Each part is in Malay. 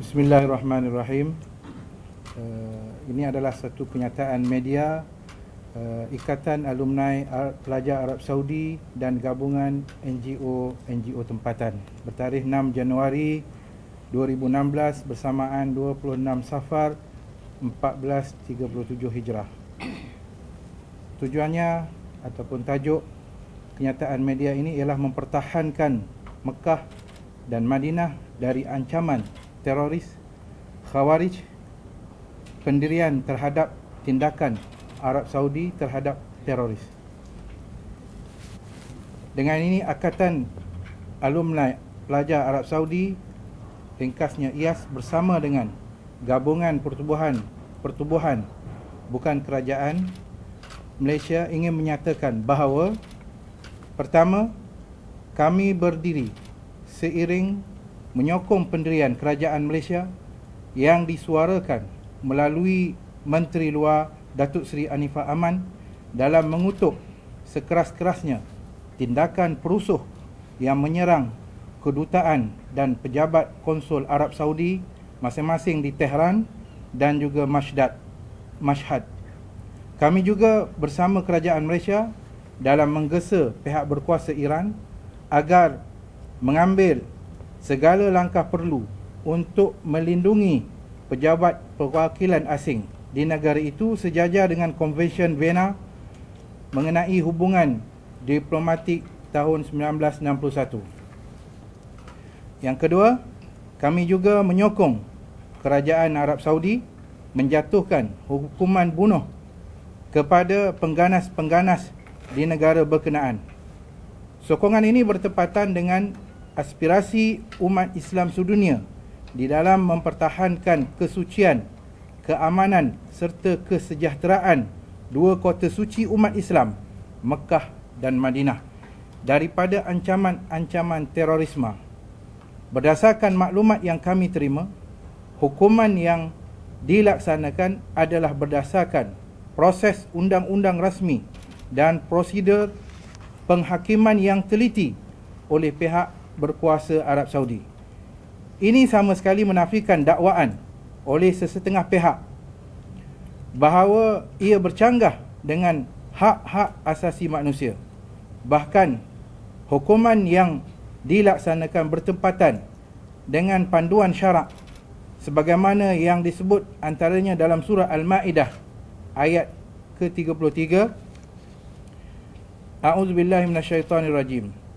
Bismillahirrahmanirrahim. Ini adalah satu kenyataan media Ikatan Alumni Pelajar Arab Saudi dan gabungan NGO tempatan bertarikh 6 Januari 2016 bersamaan 26 Safar 1437 Hijrah. Tujuannya ataupun tajuk kenyataan media ini ialah mempertahankan Mekah dan Madinah dari ancaman teroris, khawarij, pendirian terhadap tindakan Arab Saudi terhadap teroris. Dengan ini, Ikatan Alumni Pelajar Arab Saudi, ringkasnya IAS, bersama dengan Gabungan Pertubuhan Bukan Kerajaan Malaysia ingin menyatakan bahawa pertama, kami berdiri seiring menyokong pendirian kerajaan Malaysia yang disuarakan melalui Menteri Luar Datuk Seri Anifah Aman dalam mengutuk sekeras-kerasnya tindakan perusuh yang menyerang kedutaan dan pejabat konsul Arab Saudi masing-masing di Tehran dan juga Mashhad. Kami juga bersama kerajaan Malaysia dalam menggesa pihak berkuasa Iran agar mengambil segala langkah perlu untuk melindungi pejabat perwakilan asing di negara itu sejajar dengan Konvensyen Vienna mengenai hubungan diplomatik tahun 1961. Yang kedua, kami juga menyokong kerajaan Arab Saudi menjatuhkan hukuman bunuh kepada pengganas-pengganas di negara berkenaan. Sokongan ini bertepatan dengan aspirasi umat Islam sedunia di dalam mempertahankan kesucian, keamanan serta kesejahteraan dua kota suci umat Islam, Mekah dan Madinah, daripada ancaman-ancaman terorisme. Berdasarkan maklumat yang kami terima, hukuman yang dilaksanakan adalah berdasarkan proses undang-undang rasmi dan prosedur penghakiman yang teliti oleh pihak berkuasa Arab Saudi. Ini sama sekali menafikan dakwaan oleh sesetengah pihak bahawa ia bercanggah dengan hak-hak asasi manusia. Bahkan hukuman yang dilaksanakan bertepatan dengan panduan syarak sebagaimana yang disebut antaranya dalam surah Al-Ma'idah ayat ke-33. A'udzubillahi minasyaitonirrajim.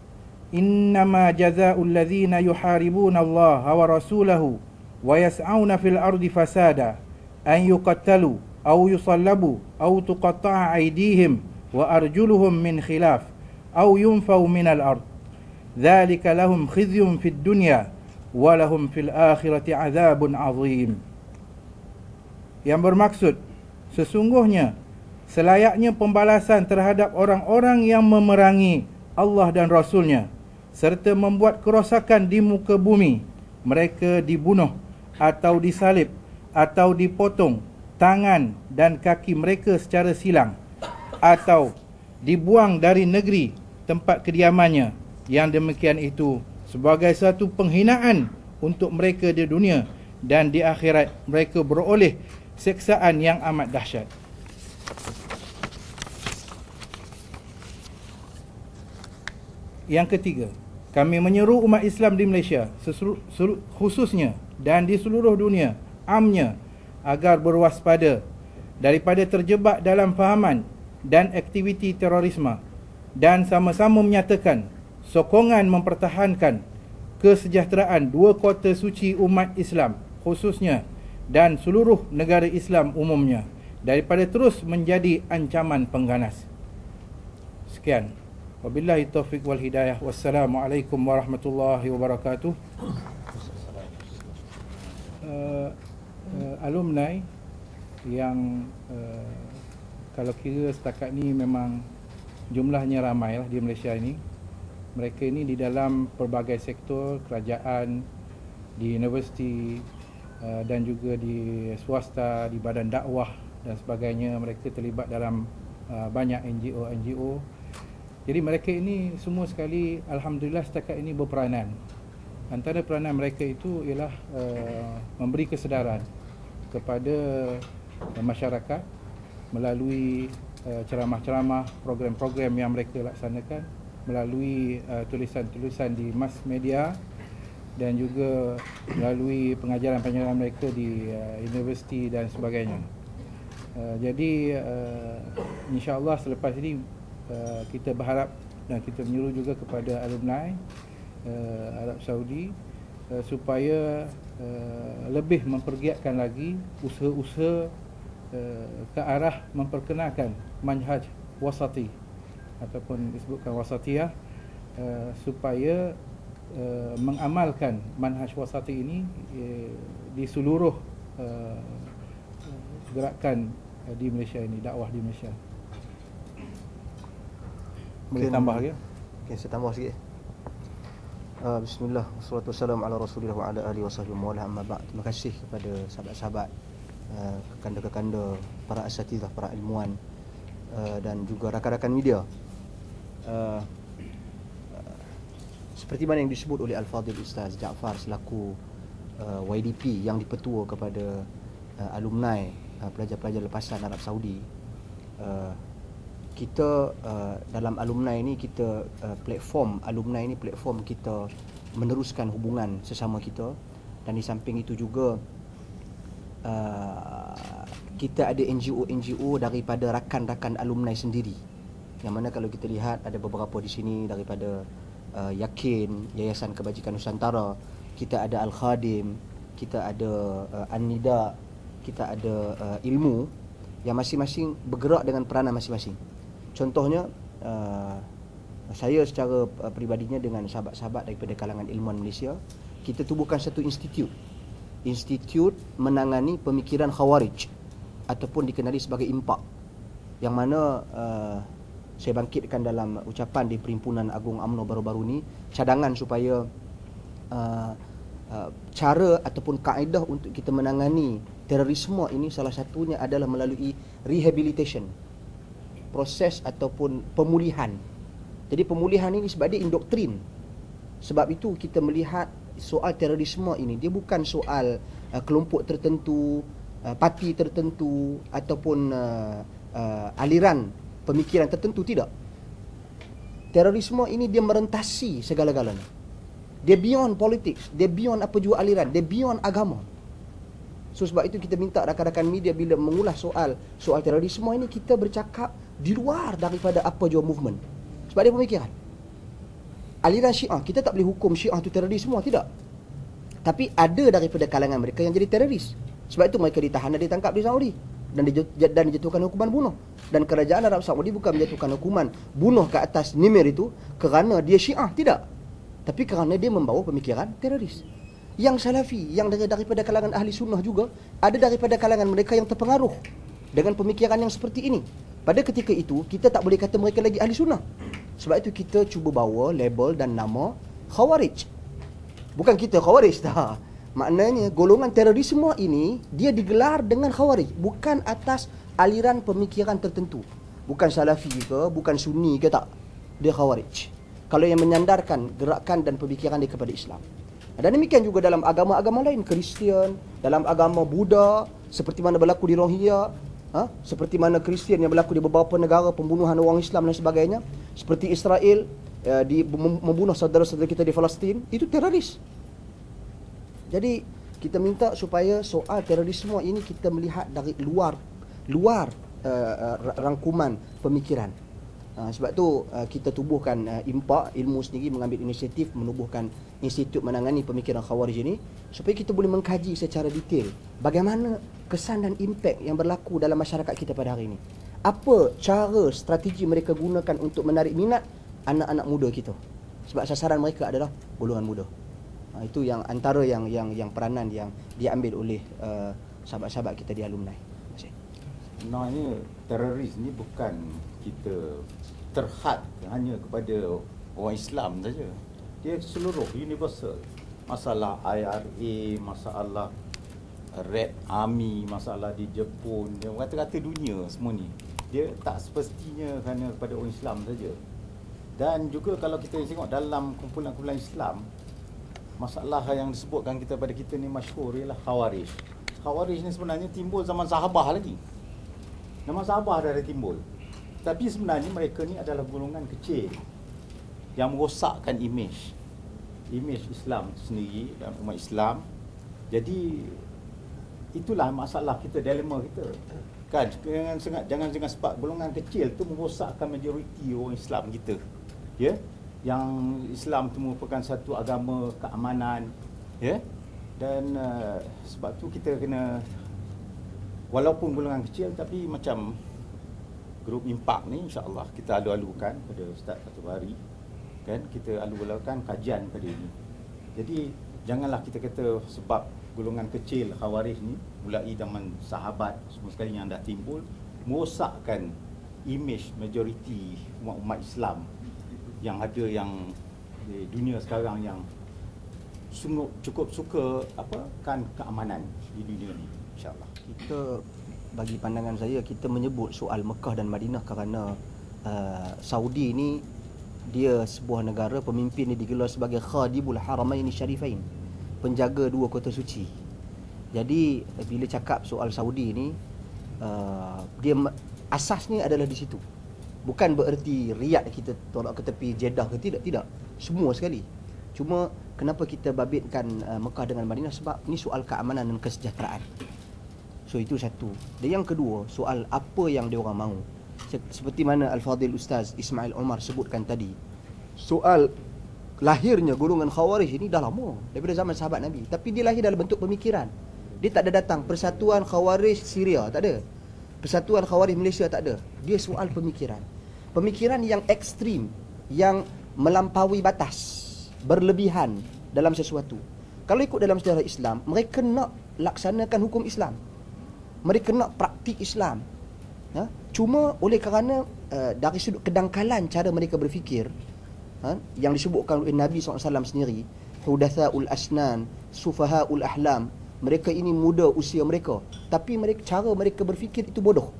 Innama jazaa'ul ladzina yuharibuna Allah wa rasulahu wa yas'auna fil ardi fasada an yuqattalu aw yusallabu aw tuqatta'a aydihim wa arjuluhum min khilaf aw yunfaw minal ard. Dzalika lahum khizyun fid dunya wa lahum fil akhirati 'adzabun 'adzim. Yang bermaksud, sesungguhnya selayaknya pembalasan terhadap orang-orang yang memerangi Allah dan Rasulnya serta membuat kerosakan di muka bumi, mereka dibunuh atau disalib atau dipotong tangan dan kaki mereka secara silang atau dibuang dari negeri tempat kediamannya. Yang demikian itu sebagai satu penghinaan untuk mereka di dunia, dan di akhirat mereka beroleh siksaan yang amat dahsyat. Yang ketiga, kami menyeru umat Islam di Malaysia khususnya dan di seluruh dunia amnya agar berwaspada daripada terjebak dalam fahaman dan aktiviti terorisme, dan sama-sama menyatakan sokongan mempertahankan kesejahteraan dua kota suci umat Islam khususnya dan seluruh negara Islam umumnya daripada terus menjadi ancaman pengganas. Sekian. Wabillahi taufiq wal hidayah. Wassalamualaikum warahmatullahi wabarakatuh. Alumni yang kalau kira setakat ni memang jumlahnya ramai lah di Malaysia ini. Mereka ini di dalam pelbagai sektor kerajaan, di universiti dan juga di swasta, di badan dakwah dan sebagainya. Mereka terlibat dalam banyak NGO. Jadi mereka ini semua sekali alhamdulillah setakat ini berperanan Antara peranan mereka itu ialah memberi kesedaran kepada masyarakat melalui ceramah-ceramah, program-program yang mereka laksanakan, melalui tulisan-tulisan di mass media, dan juga melalui pengajaran-pengajaran mereka di universiti dan sebagainya. Jadi insya-Allah selepas ini kita berharap dan kita menyuruh juga kepada alumni Arab Saudi supaya lebih mempergiatkan lagi usaha-usaha ke arah memperkenalkan manhaj wasati ataupun disebutkan wasatiyah, supaya mengamalkan manhaj wasati ini di seluruh gerakan di Malaysia ini, dakwah di Malaysia. Boleh tambah lagi? Okay, saya tambah sikit. Bismillah, wassalatu wassalamu ala rasulillah wa ala alihi wasahbihi wa ala amma ba'd. Terima kasih kepada sahabat-sahabat, kekanda-kekanda, para asatidzah, para ilmuwan, dan juga rakan-rakan media. Seperti mana yang disebut oleh Al-Fadhil Ustaz Jaafar selaku YDP yang dipetua kepada alumni pelajar-pelajar lepasan Arab Saudi, kita dalam alumni ini, kita platform alumni ini, platform kita meneruskan hubungan sesama kita, dan di samping itu juga kita ada NGO daripada rakan-rakan alumni sendiri, yang mana kalau kita lihat ada beberapa di sini daripada Yakin, Yayasan Kebajikan Nusantara, kita ada Al-Khadim, kita ada An-Nida, kita ada Ilmu, yang masing-masing bergerak dengan peranan masing-masing. Contohnya saya secara peribadinya dengan sahabat-sahabat daripada kalangan ilmuwan Malaysia, kita tubuhkan satu institut menangani pemikiran Khawarij ataupun dikenali sebagai IMPAK, yang mana saya bangkitkan dalam ucapan di Perhimpunan Agung UMNO baru-baru ni cadangan supaya cara ataupun kaedah untuk kita menangani terorisme ini salah satunya adalah melalui rehabilitation, proses ataupun pemulihan. Jadi pemulihan ini sebab dia indoktrin. Sebab itu kita melihat soal terorisme ini, dia bukan soal kelompok tertentu, parti tertentu ataupun aliran pemikiran tertentu, tidak. Terorisme ini dia merentasi segala-galanya. Dia beyond politics, dia beyond apa jua aliran, dia beyond agama. So sebab itu kita minta rakan-rakan media bila mengulas soal terorisme ini, kita bercakap di luar daripada apa jua movement. Sebab dia pemikiran. Aliran Syiah, kita tak boleh hukum Syiah itu terorisme, tidak. Tapi ada daripada kalangan mereka yang jadi teroris. Sebab itu mereka ditahan dan ditangkap di Saudi dan dijatuhkan hukuman bunuh. Dan kerajaan Arab Saudi bukan menjatuhkan hukuman bunuh ke atas Nimir itu kerana dia Syiah, tidak. Tapi kerana dia membawa pemikiran teroris. Yang Salafi, yang daripada kalangan ahli sunnah juga, ada daripada kalangan mereka yang terpengaruh dengan pemikiran yang seperti ini. Pada ketika itu, kita tak boleh kata mereka lagi ahli sunnah. Sebab itu kita cuba bawa label dan nama Khawarij. Bukan kita Khawarij dah. Maknanya golongan terorisme ini dia digelar dengan Khawarij, bukan atas aliran pemikiran tertentu. Bukan Salafi ke, bukan Sunni ke, tak. Dia Khawarij. Kalau yang menyandarkan gerakan dan pemikiran dia kepada Islam. Dan demikian juga dalam agama-agama lain, Kristian, dalam agama Buddha, seperti mana berlaku di Rohingya, seperti mana Kristian yang berlaku di beberapa negara, pembunuhan orang Islam dan sebagainya, seperti Israel membunuh saudara-saudara kita di Palestin, itu teroris. Jadi kita minta supaya soal terorisme ini kita melihat dari luar rangkuman pemikiran. Sebab tu kita tubuhkan IMPAK, Ilmu sendiri mengambil inisiatif menubuhkan institut menangani pemikiran Khawarij ini, supaya kita boleh mengkaji secara detail bagaimana kesan dan impak yang berlaku dalam masyarakat kita pada hari ini. Apa cara, strategi mereka gunakan untuk menarik minat anak-anak muda kita. Sebab sasaran mereka adalah golongan muda. Itu yang antara yang peranan yang diambil oleh sahabat-sahabat kita di alumni. Terima kasih. Sebenarnya teroris ni bukan kita terhad hanya kepada orang Islam saja. Dia seluruh universal. Masalah IRA, masalah Red Army, masalah di Jepun, dia kata-kata dunia semua ni. Dia tak semestinya hanya kepada orang Islam saja. Dan juga kalau kita tengok dalam kumpulan-kumpulan Islam, masalah yang disebutkan pada kita ni masyhur ialah Khawarij. Khawarij ni sebenarnya timbul zaman sahabah lagi. Zaman sahabah dah ada timbul. Tapi sebenarnya mereka ni adalah golongan kecil yang merosakkan imej Islam itu sendiri dan umat Islam. Jadi itulah masalah kita, dilema kita. Kan jangan sebab golongan kecil tu merosakkan majoriti orang Islam kita. Ya. Yang Islam itu merupakan satu agama keamanan, ya. Dan sebab tu kita kena, walaupun golongan kecil tapi macam grup impak ni, insya-Allah kita alu-alukan pada Ustaz satu hari, kan, kita alu-alukan kajian pada ini. Jadi janganlah kita kata sebab golongan kecil Khawarij ni mulai zaman sahabat semua sekali yang dah timbul merosakkan imej majoriti umat Islam yang ada yang di dunia sekarang yang cukup suka kan keamanan di dunia ni, insya-Allah. Kita, bagi pandangan saya, kita menyebut soal Mekah dan Madinah kerana Saudi ni dia sebuah negara, pemimpin ni digelar sebagai Khadimul Haramain Syarifain, penjaga dua kota suci. Jadi bila cakap soal Saudi ni, dia asasnya adalah di situ. Bukan bererti Riyadh kita tolak ke tepi, Jeddah ke tidak, semua sekali. Cuma kenapa kita babitkan Mekah dengan Madinah, sebab ni soal keamanan dan kesejahteraan. So itu satu. Dan yang kedua, soal apa yang dia orang mahu. Seperti mana Al-Fadhil Ustaz Ismail Omar sebutkan tadi, soal lahirnya golongan Khawarij ini dah lama, daripada zaman sahabat Nabi. Tapi dia lahir dalam bentuk pemikiran. Dia tak ada datang Persatuan Khawarij Syria, tak ada. Persatuan Khawarij Malaysia, tak ada. Dia soal pemikiran. Pemikiran yang ekstrim, yang melampaui batas, berlebihan dalam sesuatu. Kalau ikut dalam sejarah Islam, mereka nak laksanakan hukum Islam, mereka nak praktik Islam. Cuma oleh kerana dari sudut kedangkalan cara mereka berfikir, yang disebutkan oleh Nabi SAW sendiri, hudathaul asnan, sufahaul ahlam, mereka ini muda usia mereka, tapi cara mereka berfikir itu bodoh,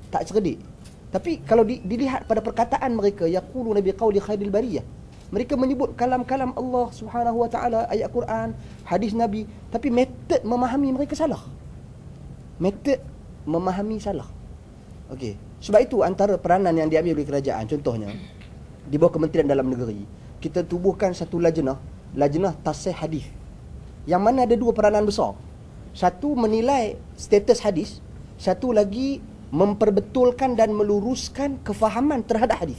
tak cerdik. Tapi kalau dilihat pada perkataan mereka, yaquluna biqauli khairil bariyah, mereka menyebut kalam-kalam Allah Subhanahu wa taala, ayat Quran, hadis Nabi, tapi metod memahami mereka salah. Metod memahami salah. Okey. Sebab itu antara peranan yang diambil oleh kerajaan, contohnya di bawah Kementerian Dalam Negeri, kita tubuhkan satu lajnah tasih hadis, yang mana ada dua peranan besar. Satu menilai status hadis, satu lagi memperbetulkan dan meluruskan kefahaman terhadap hadis.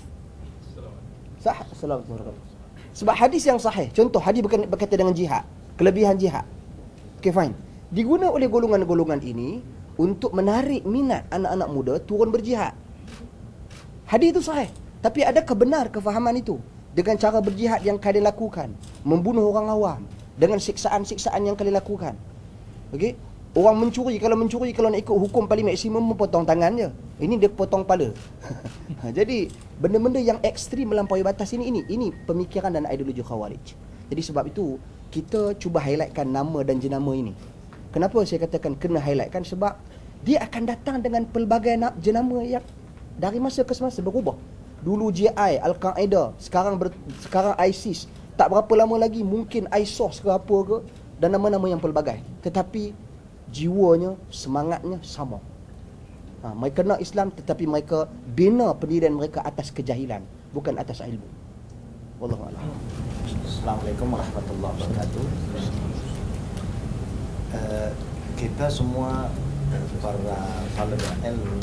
Assalamualaikum. Sebab hadis yang sahih, contoh hadis berkaitan dengan jihad, kelebihan jihad. Okay, fine. Diguna oleh golongan-golongan ini untuk menarik minat anak-anak muda turun berjihad. Hadis itu sahih, tapi adakah benar kefahaman itu dengan cara berjihad yang kalian lakukan, membunuh orang awam dengan siksaan-siksaan yang kalian lakukan? Okey, orang mencuri, kalau nak ikut hukum paling maksimum memotong tangan je. Ini dia potong kepala. Jadi benda-benda yang ekstrim melampaui batas ini pemikiran dan ideologi Khawarij. Jadi sebab itu kita cuba highlightkan nama dan jenama ini. Kenapa saya katakan kena highlightkan? Sebab dia akan datang dengan pelbagai jenama yang dari masa ke semasa berubah. Dulu JI, Al-Qaeda, sekarang ISIS, tak berapa lama lagi mungkin ISOS ke apa ke, dan nama-nama yang pelbagai. Tetapi jiwanya, semangatnya sama. Mereka nak Islam, tetapi mereka bina pendirian mereka atas kejahilan, bukan atas ilmu. Wallahu a'lam. Assalamualaikum warahmatullahi wabarakatuh. Kita semua para talibul ilmu,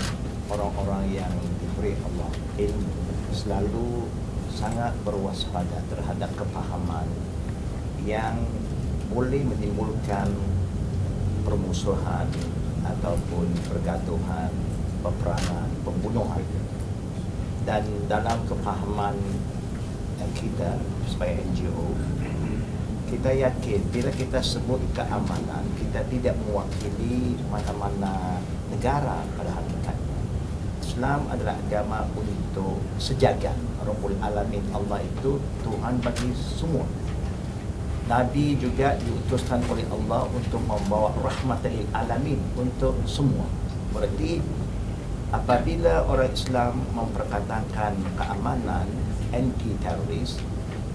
orang-orang yang diberi Allah ilmu, selalu sangat berwaspada terhadap kefahaman yang boleh menimbulkan permusuhan ataupun pergaduhan, peperangan, pembunuhan. Dan dalam kefahaman kita sebagai NGO, kita yakin bila kita sebut keamanan, kita tidak mewakili mana-mana negara pada hakikatnya. Islam adalah agama untuk sejagat. Rabbul Alamin, Allah itu Tuhan bagi semua. Nabi juga diutuskan oleh Allah untuk membawa rahmatan lil alamin untuk semua. Berarti apabila orang Islam memperkatakan keamanan, anti teroris,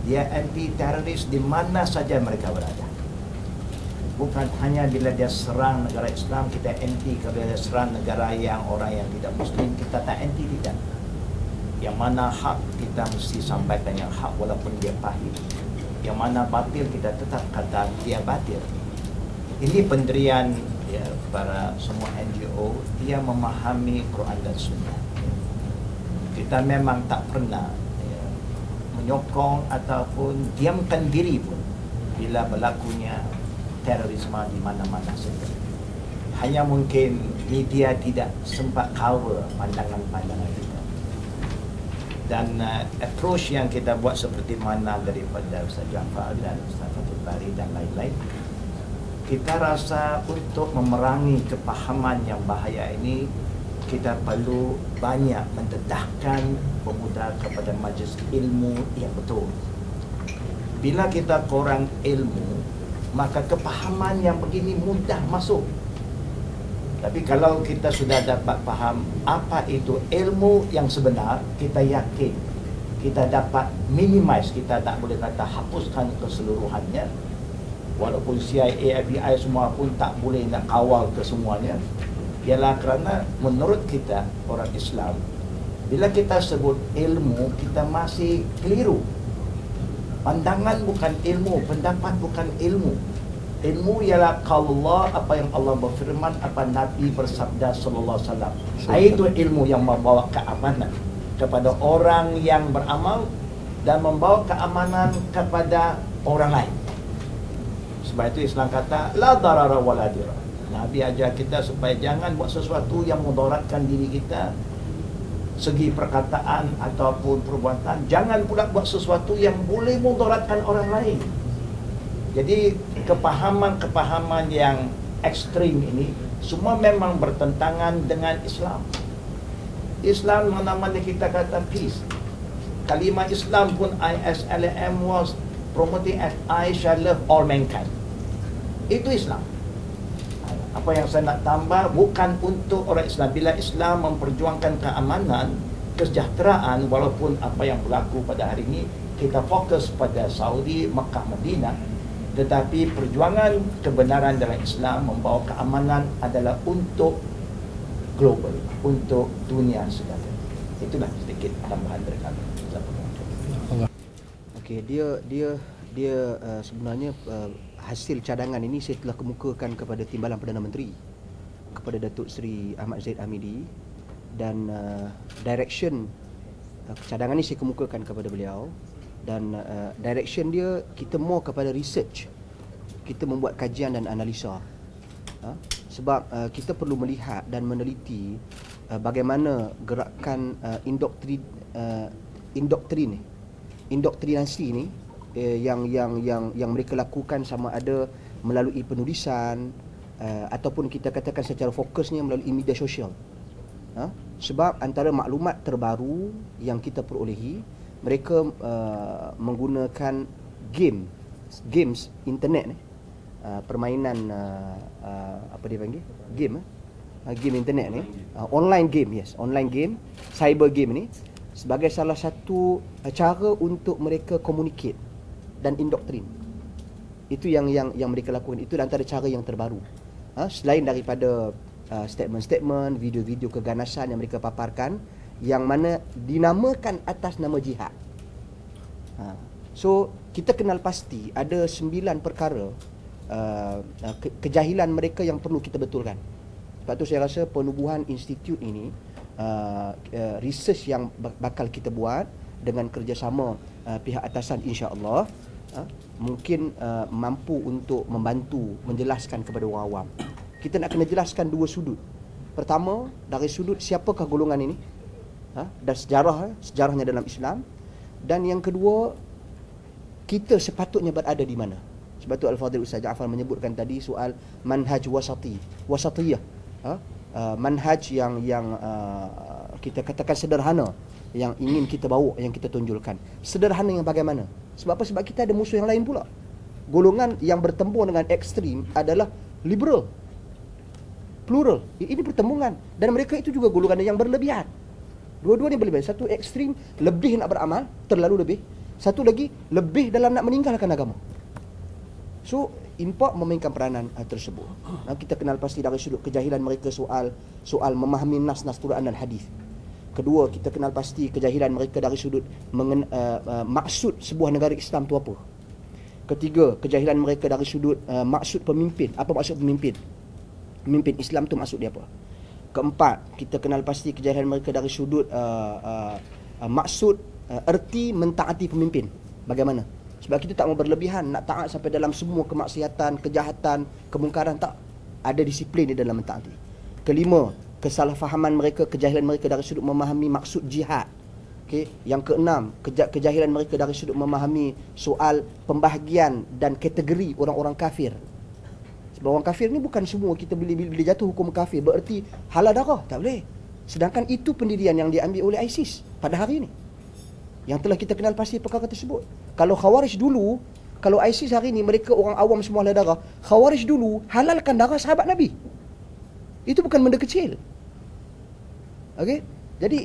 Dia anti teroris di mana saja mereka berada. Bukan hanya bila dia serang negara Islam kita anti, kalau dia serang negara yang orang yang tidak Muslim kita tak anti, tidak. Yang mana hak kita mesti sampaikan yang hak walaupun dia pahit. Yang mana batil kita tetap kata dia batil. Ini pendirian ya, para semua NGO, dia memahami Quran dan Sunnah. Kita memang tak pernah ya, menyokong ataupun diamkan diri pun bila berlakunya terorisme di mana-mana saja. Hanya mungkin media tidak sempat cover pandangan-pandangan kita. Dan approach yang kita buat seperti mana daripada Ustaz Jaafar dan Ustaz Fathul Bari dan lain-lain, kita rasa untuk memerangi kepahaman yang bahaya ini kita perlu banyak mendedahkan pemuda kepada majlis ilmu yang betul. Bila kita kurang ilmu, maka kepahaman yang begini mudah masuk. Tapi kalau kita sudah dapat faham apa itu ilmu yang sebenar, kita yakin kita dapat minimize, kita tak boleh kata hapuskan keseluruhannya. Walaupun CIA, FBI semua pun tak boleh nak kawal kesemuanya. Ialah kerana menurut kita orang Islam, bila kita sebut ilmu, kita masih keliru. Pandangan bukan ilmu, pendapat bukan ilmu. Ilmu ialah qaulullah, apa yang Allah berfirman, apa Nabi bersabda sallallahu alaihi wasallam. Itu ilmu yang membawa keamanan kepada orang yang beramal dan membawa keamanan kepada orang lain. Sebab itu Islam kata la darara wala dirar. Nabi ajar kita supaya jangan buat sesuatu yang mudaratkan diri kita segi perkataan ataupun perbuatan. Jangan pula buat sesuatu yang boleh mudaratkan orang lain. Jadi kepahaman-kepahaman yang ekstrim ini semua memang bertentangan dengan Islam. Islam mana-mana kita kata peace. Kalimah Islam pun ISLM was promoting as I shall love all mankind. Itu Islam. Apa yang saya nak tambah bukan untuk orang Islam. Bila Islam memperjuangkan keamanan, kesejahteraan, walaupun apa yang berlaku pada hari ini kita fokus pada Saudi, Makkah, Madinah, tetapi perjuangan kebenaran dalam Islam membawa keamanan adalah untuk global, untuk dunia segala. Itulah sedikit tambahan dari kami. Okey, dia sebenarnya hasil cadangan ini saya telah kemukakan kepada Timbalan Perdana Menteri, kepada Datuk Seri Ahmad Zaid Hamidi, dan direction cadangan ini saya kemukakan kepada beliau. Dan direction dia, kita more kepada research, kita membuat kajian dan analisa. Sebab kita perlu melihat dan meneliti bagaimana gerakan indoktrinasi ni yang mereka lakukan, sama ada melalui penulisan ataupun kita katakan secara fokusnya melalui media sosial. Sebab antara maklumat terbaru yang kita perolehi, mereka menggunakan games internet ni, permainan apa dia panggil, game internet ni, online game, online game, cyber game ni sebagai salah satu cara untuk mereka communicate dan indoktrin. Itu yang mereka lakukan. Itu antara cara yang terbaru. Selain daripada statement-statement, video-video keganasan yang mereka paparkan, yang mana dinamakan atas nama jihad. So kita kenal pasti ada 9 perkara kejahilan mereka yang perlu kita betulkan. Sebab tu saya rasa penubuhan institut ini, research yang bakal kita buat dengan kerjasama pihak atasan, insya-Allah mungkin mampu untuk membantu menjelaskan kepada orang awam. Kita nak kena jelaskan dua sudut. Pertama, dari sudut siapakah golongan ini, dan sejarahnya dalam Islam. Dan yang kedua, kita sepatutnya berada di mana. Sebab tu Al-Fadhil Ustaz Jaafar menyebutkan tadi soal manhaj wasatiyah. Manhaj yang kita katakan sederhana, yang ingin kita bawa, yang kita tunjulkan. Sederhana yang bagaimana? Sebab apa? Sebab kita ada musuh yang lain pula. Golongan yang bertembung dengan ekstrim adalah liberal, plural. Ini pertembungan. Dan mereka itu juga golongan yang berlebihan. Dua-dua ni berlebihan. Satu ekstrim, lebih nak beramal, terlalu lebih. Satu lagi, lebih dalam nak meninggalkan agama. So, impak memainkan peranan tersebut. Kita kenal pasti dari sudut kejahilan mereka soal memahami nas-nas Quran dan hadis. Kedua, kita kenal pasti kejahilan mereka dari sudut maksud sebuah negara Islam tu apa. Ketiga, kejahilan mereka dari sudut maksud pemimpin. Apa maksud pemimpin? Pemimpin Islam tu maksud dia apa? Keempat, kita kenal pasti kejahilan mereka dari sudut maksud erti mentaati pemimpin. Bagaimana? Sebab kita tak mau berlebihan nak taat sampai dalam semua kemaksiatan, kejahatan, kemungkaran. Tak. Ada disiplin di dalam mentaati. Kelima, kesalahfahaman mereka, kejahilan mereka dari sudut memahami maksud jihad. Okay. Yang keenam, kejahilan mereka dari sudut memahami soal pembahagian dan kategori orang-orang kafir. Sebab orang kafir ni bukan semua kita bila jatuh hukum kafir bererti halal darah. Tak boleh. Sedangkan itu pendirian yang diambil oleh ISIS pada hari ini, yang telah kita kenal pasti perkara tersebut. Kalau Khawarij dulu, kalau ISIS hari ini mereka orang awam semua halal darah, Khawarij dulu halalkan darah sahabat Nabi. Itu bukan benda kecil. Okey? Jadi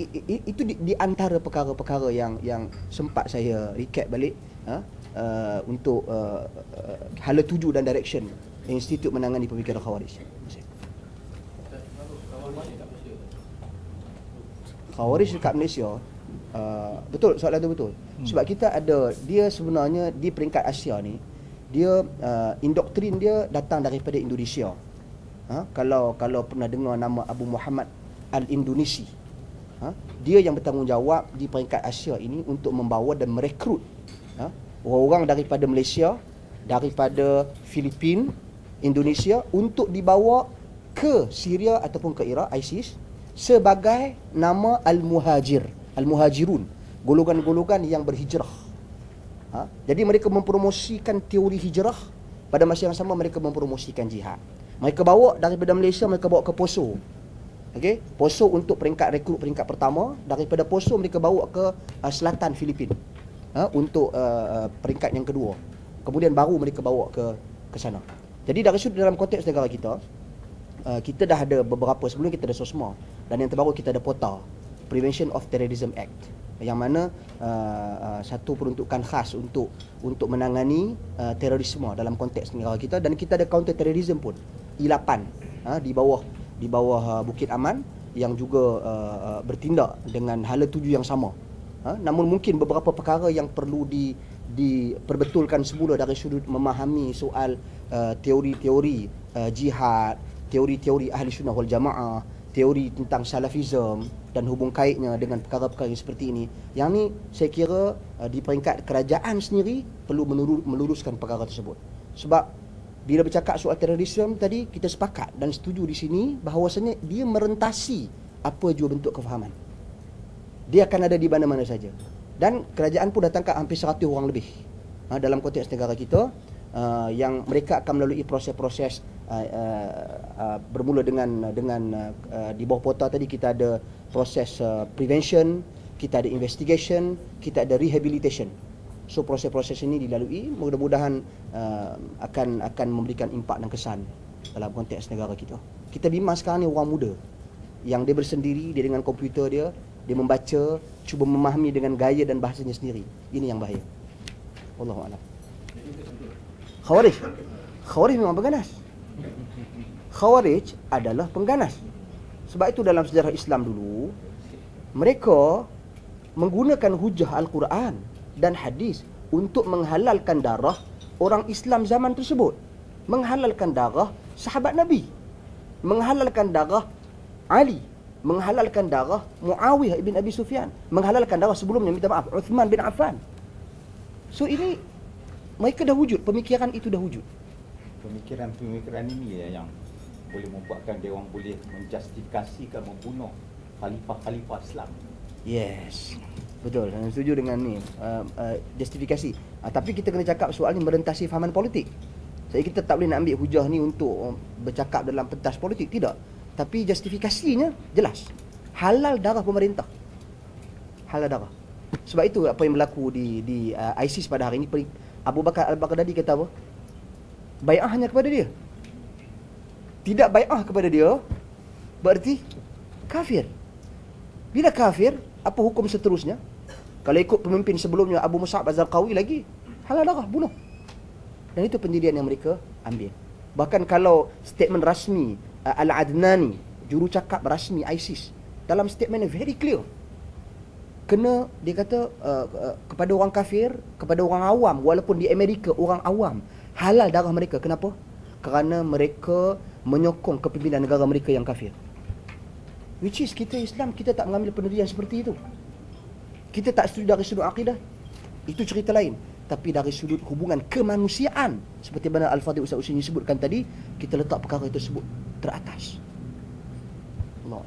itu di antara perkara-perkara yang sempat saya recap balik untuk hala tuju dan direction Institut menangani pemikiran Khawarij. Khawarij dekat Malaysia, betul, soalan tu betul. Sebab kita ada, dia sebenarnya di peringkat Asia ni, dia indoktrin dia datang daripada Indonesia. Kalau pernah dengar nama Abu Muhammad Al-Indonesi, dia yang bertanggungjawab di peringkat Asia ini untuk membawa dan merekrut orang-orang daripada Malaysia, daripada Filipin, Indonesia untuk dibawa ke Syria ataupun ke Iraq, ISIS, sebagai nama Al-Muhajirun, golongan-golongan yang berhijrah. Jadi mereka mempromosikan teori hijrah, pada masa yang sama mereka mempromosikan jihad. Mereka bawa daripada Malaysia, mereka bawa ke Poso. Okey, Poso untuk rekrut peringkat pertama. Daripada Poso mereka bawa ke selatan Filipin untuk peringkat yang kedua. Kemudian baru mereka bawa ke sana. Jadi dari sudut dalam konteks negara kita, kita dah ada beberapa, sebelum kita ada SOSMA, dan yang terbaru kita ada POTA, Prevention of Terrorism Act, yang mana satu peruntukan khas untuk menangani terorisme dalam konteks negara kita. Dan kita ada counter terrorism pun, I8, di bawah Bukit Aman, yang juga bertindak dengan hala tuju yang sama. Namun mungkin beberapa perkara yang perlu diperbetulkan semula dari sudut memahami soal teori-teori jihad, teori-teori Ahli Sunnah wal Jamaah, teori tentang salafism dan hubung kaitnya dengan perkara-perkara seperti ini. Yang ni saya kira di peringkat kerajaan sendiri perlu meluruskan perkara tersebut. Sebab bila bercakap soal terorisme tadi, kita sepakat dan setuju di sini bahawasanya dia merentasi apa jua bentuk kefahaman. Dia akan ada di mana-mana saja. Dan kerajaan pun dah tangkap hampir 100 orang lebih dalam konteks negara kita, yang mereka akan melalui proses-proses bermula dengan di bawah POTA tadi kita ada proses prevention, kita ada investigation, kita ada rehabilitation. So proses-proses ini dilalui, mudah-mudahan akan memberikan impak dan kesan dalam konteks negara kita. Kita bimbang sekarang ni orang muda yang dia bersendiri, dia dengan komputer dia membaca, cuba memahami dengan gaya dan bahasanya sendiri. Ini yang bahaya. Wallahu a'lam. Khawarij memang pengganas. Khawarij adalah pengganas. Sebab itu dalam sejarah Islam dulu, mereka menggunakan hujah Al-Quran dan hadis untuk menghalalkan darah orang Islam zaman tersebut. Menghalalkan darah sahabat Nabi, menghalalkan darah Ali, menghalalkan darah Muawiyah ibn Abi Sufyan, menghalalkan darah sebelumnya, minta maaf, Uthman bin Affan. So ini mereka dah wujud, pemikiran itu dah wujud. Pemikiran ini yang boleh membuatkan dia orang boleh menjustifikasikan membunuh khalifah-khalifah Islam. Yes, betul. Saya setuju dengan ni justifikasi. Tapi kita kena cakap soal ni merentasi fahaman politik. Kita tak boleh nak ambil hujah ni untuk bercakap dalam pentas politik, tidak. Tapi justifikasinya jelas. Halal darah pemerintah. Halal darah. Sebab itu apa yang berlaku di ISIS pada hari ini. Abu Bakar Al-Baghdadi kata apa? Bai'ah hanya kepada dia. Tidak bai'ah kepada dia berarti kafir. Bila kafir, apa hukum seterusnya? Kalau ikut pemimpin sebelumnya Abu Mus'ab Az-Zarqawi lagi halal darah, bunuh. Dan itu pendirian yang mereka ambil. Bahkan kalau statement rasmi Al-Adnani, juru cakap rasmi ISIS, dalam statementnya very clear, kena, dia kata kepada orang kafir, kepada orang awam, walaupun di Amerika orang awam, halal darah mereka. Kenapa? Kerana mereka menyokong kepimpinan negara mereka yang kafir. Which is kita Islam, kita tak mengambil pendirian seperti itu. Kita tak setuju dari sudut akidah, itu cerita lain. Tapi dari sudut hubungan kemanusiaan, seperti mana Al-Fadhil Ustaz Usaini sebutkan tadi, kita letak perkara itu sebut teratas. Allah.